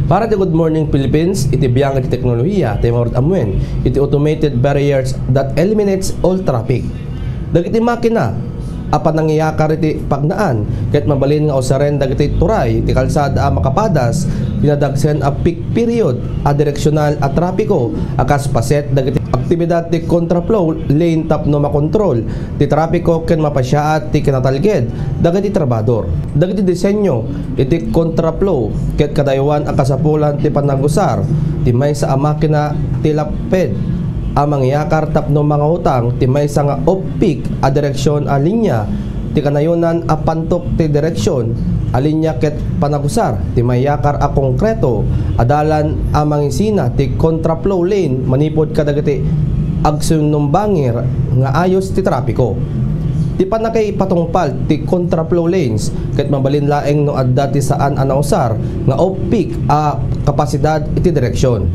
Para the Good Morning Philippines, iti biyang iti teknolohiya, timawad amwen, iti automated barriers that eliminates all traffic. Dagiti makina, apan nangyayakar iti pagnaan, kahit mabalin nga usaren dagiti turay, iti kalsada makapadas, pinadagsen a peak period, a direksyonal a trapiko, akas paset dagiti aktibidad ti contraflow lane tapno makontrol, ti trapiko ken mapasyaat ti kinatalged, dagiti trabador. Dagiti disenyo, iti contraflow, ket kadaywan a kasapulan ti panagusar, ti maysa a makina ti laped, amang yakar tapno mga utang ti maysa nga off-peak a direksyon a linya ti kanayunan a pantok ti direksyon a linya ket panagusar ti mayakar a konkreto adalan a mangisina ti contraflow lane manipod kadagiti agsunumbangir nga ayos ti trapiko. Ti panakay patungpal ti contraflow lanes ket mabalin laeng no adda ti saan a nausar nga off-peak a kapasidad iti direksyon.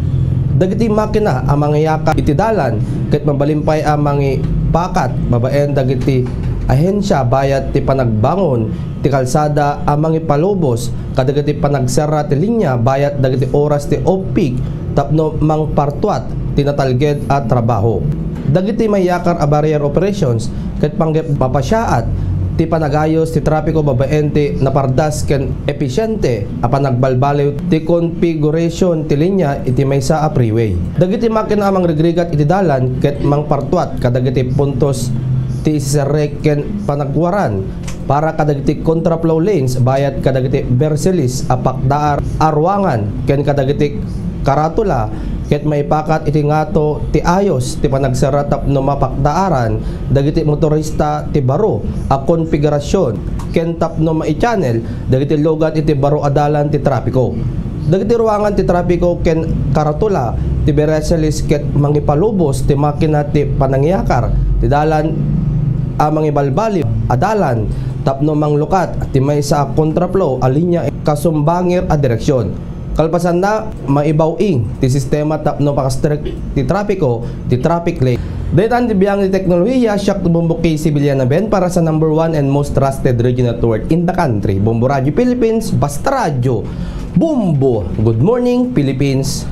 Dagiti makina amang yaka iti dalan ket mabalimpay amang pakat babaen dagiti ahensya bayat ti panagbangon ti kalsada amang ipalubos kadagiti panagsara ti linya bayat dagiti oras ti off-peak tapno mangpartuat tinatalged at trabaho. Dagiti mayakar a barrier operations ket panggep mapasyaat ti panagayos ti trapiko babaen ti napardas ken episyente a panagbalbaliw ti configuration ti linya iti maysa a freeway. Dagiti makina amang rigrigat iti dalan ket mangpartuat kadagiti puntos ti serrek ken panagwaran para kadagiti contraflow lanes bayat kadagiti berselis a pakdaar arwangan ken kadagiti karatula ket maipakat iti ngato ti ayos ti panagsara tapno mapakdaaran dagiti motorista ti baro a konfigurasyon ken tapno mai-channel dagiti logat iti baro adalan ti trapiko. Dagiti ruangan ti trapiko ken karatula ti bereselis ket mangipalubos ti makina ti panangyakar ti dalan a mangibalbali adalan tapno manglukat ti maysa a contraflow a linya kasumbangir a direksyon. Kalpasan na maibawing ti sistema tapno pakastrek ti trapiko ti traffic lane. Daytan ti biyang ti teknolohiya siyak tubumbok kay Sibiliana Ben para sa #1 and most trusted radio network in the country, Bombo Radio Philippines, Basta Radio, Bombo. Good morning Philippines.